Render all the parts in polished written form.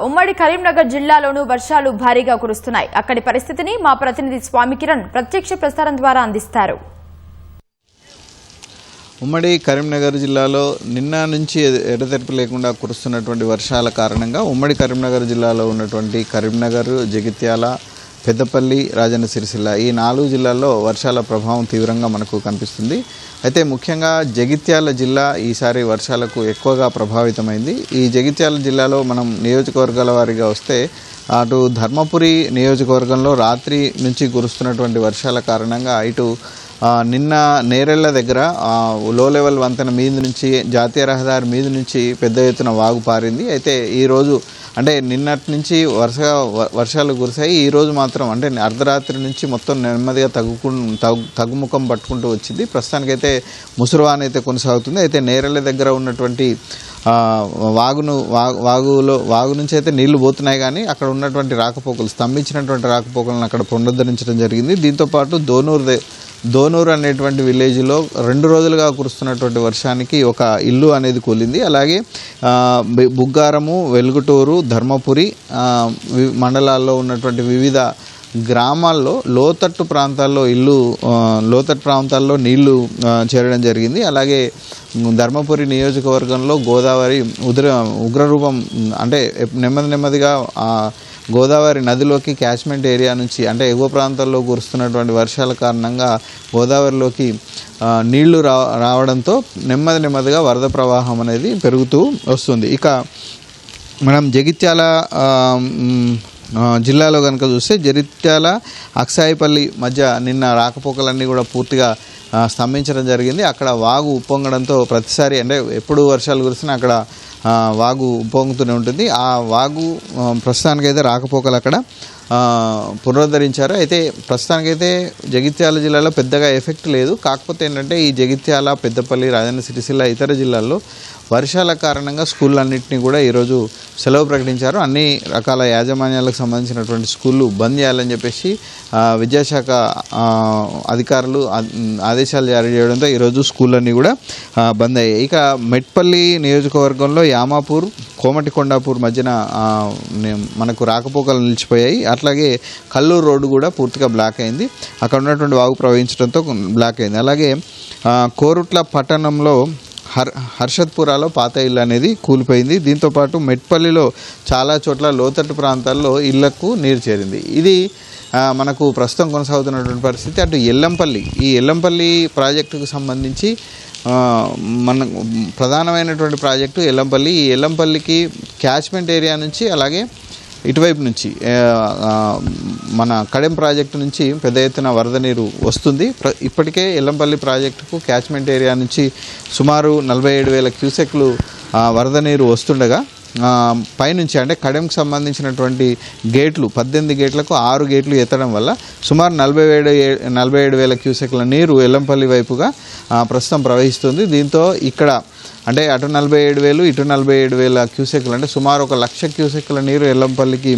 ఉమ్మడి కరీంనగర్ జిల్లాలోనూ వర్షాలు భారీగా కురుస్తున్నాయి. అక్కడి పరిస్థితిని మా ప్రతినిధి స్వామి కిరణ్ ప్రత్యక్ష ప్రసారం ద్వారా అందిస్తారు. ఉమ్మడి కరీంనగర్ జిల్లాలో నిన్న నుంచి ఎడతెరిపి లేకుండా కురుస్తున్నటువంటి వర్షాల కారణంగా ఉమ్మడి కరీంనగర్ జిల్లాలో ఉన్నటువంటి కరీంనగర్, జగిత్యాల, పెద్దపల్లి, రాజన్న సిరిసిల్ల ఈ 4 జిల్లాల్లో వర్షాల ప్రభావం తీవ్రంగా మనకు కనిపిస్తుంది. అయితే ముఖ్యంగా జగిత్యాల జిల్లా ఈసారి వర్షాలకు ఎక్కువగా ప్రభావితమైంది. ఈ జగిత్యాల జిల్లాలో మనం నియోజకవర్గాల వారీగా వస్తే అటు ధర్మపురి నియోజకవర్గంలో రాత్రి నుంచి కురుస్తున్నటువంటి వర్షాల కారణంగా ఇటు నిన్న నేరెళ్ల దగ్గర లో లెవెల్ వంతెన మీద నుంచి జాతీయ రహదారి మీద నుంచి పెద్ద ఎత్తున వాగు పారింది. అయితే ఈరోజు అంటే నిన్నటి నుంచి వర్షాలు కురిశాయి. ఈరోజు మాత్రం అంటే అర్ధరాత్రి నుంచి మొత్తం నెమ్మదిగా తగ్గుముఖం పట్టుకుంటూ వచ్చింది. ప్రస్తుతానికైతే ముసురువాన అయితే కొనసాగుతుంది. అయితే నేరెళ్ల దగ్గర ఉన్నటువంటి వాగు నుంచి అయితే నీళ్లు పోతున్నాయి, కానీ అక్కడ ఉన్నటువంటి రాకపోకలు స్తంభించినటువంటి రాకపోకలను అక్కడ పునరుద్ధరించడం జరిగింది. దీంతోపాటు దోనూరు అనేటువంటి విలేజ్లో 2 రోజులుగా కురుస్తున్నటువంటి వర్షానికి ఒక ఇల్లు అనేది కూలింది. అలాగే బుగ్గారము, వెలుగుటూరు, ధర్మపురి మండలాల్లో ఉన్నటువంటి వివిధ గ్రామాల్లో లోతట్టు ప్రాంతాల్లో నీళ్లు చేరడం జరిగింది. అలాగే ధర్మపురి నియోజకవర్గంలో గోదావరి ఉగ్రరూపం అంటే నెమ్మదిగా గోదావరి నదిలోకి క్యాచ్మెంట్ ఏరియా నుంచి అంటే ఎగువ ప్రాంతాల్లో కురుస్తున్నటువంటి వర్షాల కారణంగా గోదావరిలోకి నీళ్లు రావడంతో నెమ్మదిగా వరద ప్రవాహం అనేది పెరుగుతూ వస్తుంది. ఇక మనం జగిత్యాల జిల్లాలో కనుక చూస్తే జగిత్యాల, అక్సాయిపల్లి మధ్య నిన్న రాకపోకలన్నీ కూడా పూర్తిగా స్తంభించడం జరిగింది. అక్కడ వాగు ఉప్పొంగడంతో ప్రతిసారి అంటే ఎప్పుడు వర్షాలు కురిసినా అక్కడ వాగు ఉప్పొంగుతూనే ఉంటుంది. ఆ వాగు ప్రస్తుతానికైతే రాకపోకలు అక్కడ పునరుద్ధరించారు. అయితే ప్రస్తుతానికైతే జగిత్యాల జిల్లాలో పెద్దగా ఎఫెక్ట్ లేదు. కాకపోతే ఏంటంటే ఈ జగిత్యాల, పెద్దపల్లి, రాజన్న సిరిసిల్ల ఇతర జిల్లాల్లో వర్షాల కారణంగా స్కూళ్ళన్నింటినీ కూడా ఈరోజు సెలవు ప్రకటించారు. అన్ని రకాల యాజమాన్యాలకు సంబంధించినటువంటి స్కూళ్ళు బంద్ చేయాలని చెప్పేసి విద్యాశాఖ అధికారులు ఆదేశాలు జారీ చేయడంతో ఈరోజు స్కూళ్ళన్నీ కూడా బంద్ అయ్యాయి. ఇక మెట్పల్లి నియోజకవర్గంలో యామాపూర్, కోమటికొండాపూర్ మధ్యన మనకు రాకపోకలు నిలిచిపోయాయి. అట్లాగే కల్లూరు రోడ్డు కూడా పూర్తిగా బ్లాక్ అయింది. అక్కడ ఉన్నటువంటి వాగు ప్రవహించడంతో బ్లాక్ అయింది. అలాగే కోరుట్ల పట్టణంలో హర్షత్పురాలో పాత ఇల్లు అనేది కూలిపోయింది. దీంతోపాటు మెట్పల్లిలో చాలా చోట్ల లోతట్టు ప్రాంతాల్లో ఇళ్లకు నీరు చేరింది. ఇది మనకు ప్రస్తుతం కొనసాగుతున్నటువంటి పరిస్థితి. అటు ఈ ఎల్లంపల్లి ప్రాజెక్టుకు సంబంధించి మన ప్రధానమైనటువంటి ప్రాజెక్టు ఎల్లంపల్లి. ఈ ఎల్లంపల్లికి క్యాచ్మెంట్ ఏరియా నుంచి అలాగే ఇటువైపు నుంచి మన కడెం ప్రాజెక్టు నుంచి పెద్ద ఎత్తున వరద నీరు వస్తుంది. ఇప్పటికే ఎల్లంపల్లి ప్రాజెక్టుకు క్యాచ్మెంట్ ఏరియా నుంచి సుమారు 47,000 క్యూసెక్లు వరద నీరు వస్తుండగా పైనుంచి అంటే కడెంకి సంబంధించినటువంటి గేట్లు 18 గేట్లకు 6 గేట్లు ఎత్తడం వల్ల సుమారు 47,000 క్యూసెక్ల నీరు ఎల్లంపల్లి వైపుగా ప్రస్తుతం ప్రవహిస్తుంది. దీంతో ఇక్కడ అంటే అటు 47,000 ఇటు 47,000 క్యూసెక్లు అంటే సుమారు 1,00,000 క్యూసెక్ల నీరు ఎల్లంపల్లికి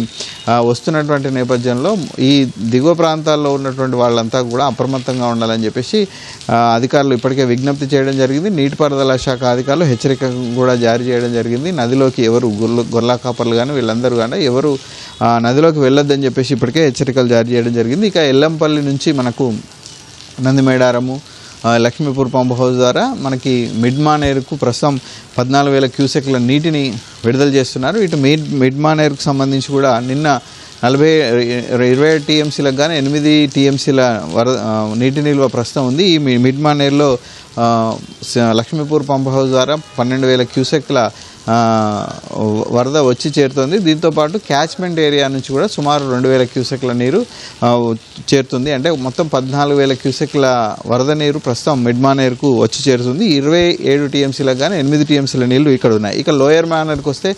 వస్తున్నటువంటి నేపథ్యంలో ఈ దిగువ ప్రాంతాల్లో ఉన్నటువంటి వాళ్ళంతా కూడా అప్రమత్తంగా ఉండాలని చెప్పేసి అధికారులు ఇప్పటికే విజ్ఞప్తి చేయడం జరిగింది. నీటిపారుదల శాఖ అధికారులు హెచ్చరిక కూడా జారీ చేయడం జరిగింది. నదిలోకి ఎవరు గొర్రెల కాపర్లు కానీ వీళ్ళందరూ కానీ ఎవరు నదిలోకి వెళ్ళొద్దని చెప్పేసి ఇప్పటికే హెచ్చరికలు జారీ చేయడం జరిగింది. ఇక ఎల్లంపల్లి నుంచి మనకు నందిమేడారము, లక్ష్మీపూర్ పంప్ హౌస్ ద్వారా మనకి మిడ్మానేరుకు ప్రస్తుతం 14,000 క్యూసెక్ల నీటిని విడుదల చేస్తున్నారు. ఇటు మిడ్మానేరుకు సంబంధించి కూడా నిన్న 20 టీఎంసీలకు కానీ 8 టీఎంసీల నీటి నిల్వ ప్రస్తుతం ఉంది. ఈ మిడ్మానేరులో లక్ష్మీపూర్ పంప్ హౌస్ ద్వారా 12,000 క్యూసెక్ల వరద వచ్చి చేరుతుంది. దీంతోపాటు క్యాచ్మెంట్ ఏరియా నుంచి కూడా సుమారు 2,000 క్యూసెక్ల నీరు చేరుతుంది. అంటే మొత్తం 14,000 క్యూసెక్ల వరద నీరు ప్రస్తుతం మిడ్మానేరుకు వచ్చి చేరుతుంది. 27 టీఎంసీలకు కానీ 8 టీఎంసీల నీళ్లు ఇక్కడ ఉన్నాయి. ఇక లోయర్ మానేరుకు వస్తే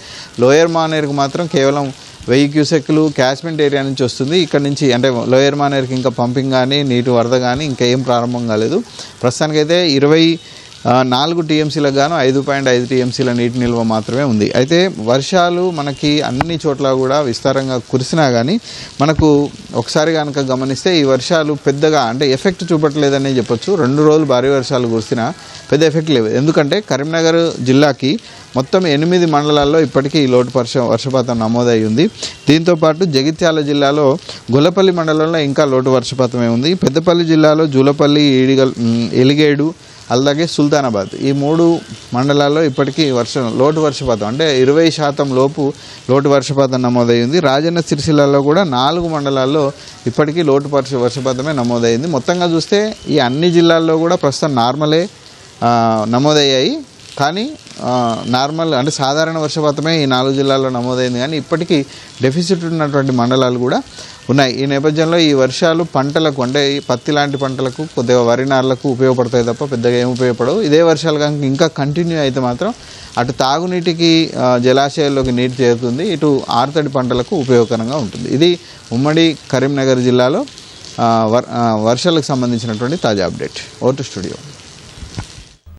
లోయర్ మానేరుకు మాత్రం కేవలం 1000 క్యూసెక్లు క్యాచ్మెంట్ ఏరియా నుంచి వస్తుంది. ఇక్కడ నుంచి అంటే లోయర్ మానేరుకి ఇంకా పంపింగ్ కానీ నీటి వరద కానీ ఇంకా ఏం ప్రారంభం కాలేదు. ప్రస్తుతానికైతే 4 టీఎంసీలకు గాను 5.5 టీఎంసీల నీటి నిల్వ మాత్రమే ఉంది. అయితే వర్షాలు మనకి అన్ని చోట్ల కూడా విస్తారంగా కురిసినా కానీ మనకు ఒకసారి కనుక గమనిస్తే ఈ వర్షాలు పెద్దగా అంటే ఎఫెక్ట్ చూపట్లేదని చెప్పొచ్చు. 2 రోజులు భారీ వర్షాలు కురిసినా పెద్ద ఎఫెక్ట్ లేవు. ఎందుకంటే కరీంనగర్ జిల్లాకి మొత్తం 8 మండలాల్లో ఇప్పటికీ లోటు వర్షపాతం నమోదై ఉంది. దీంతోపాటు జగిత్యాల జిల్లాలో గొల్లపల్లి మండలంలో ఇంకా లోటు వర్షపాతమే ఉంది. పెద్దపల్లి జిల్లాలో జూలపల్లి, ఎలిగేడు, అలాగే సుల్తానాబాద్ ఈ 3 మండలాల్లో ఇప్పటికీ లోటు వర్షపాతం అంటే 20% లోపు లోటు వర్షపాతం నమోదై ఉంది. రాజన్న సిరిసిల్లలో కూడా 4 మండలాల్లో ఇప్పటికీ లోటు వర్షపాతమే నమోదైంది. మొత్తంగా చూస్తే ఈ అన్ని జిల్లాల్లో కూడా ప్రస్తుతం నార్మలే నమోదయ్యాయి. కానీ నార్మల్ అంటే సాధారణ వర్షపాతమే ఈ 4 జిల్లాల్లో నమోదైంది. కానీ ఇప్పటికీ డెఫిసిట్ ఉన్నటువంటి మండలాలు కూడా ఉన్నాయి. ఈ నేపథ్యంలో ఈ వర్షాలు పంటలకు అంటే ఈ పత్తి లాంటి పంటలకు కొద్దిగా వరి నార్లకు ఉపయోగపడతాయి తప్ప పెద్దగా ఏమి ఉపయోగపడవు. ఇదే వర్షాలు కనుక ఇంకా కంటిన్యూ అయితే మాత్రం అటు తాగునీటికి జలాశయాల్లోకి నీరు చేరుతుంది, ఇటు ఆరుతడి పంటలకు ఉపయోగకరంగా ఉంటుంది. ఇది ఉమ్మడి కరీంనగర్ జిల్లాలో వర్షాలకు సంబంధించినటువంటి తాజా అప్డేట్. Vote studio.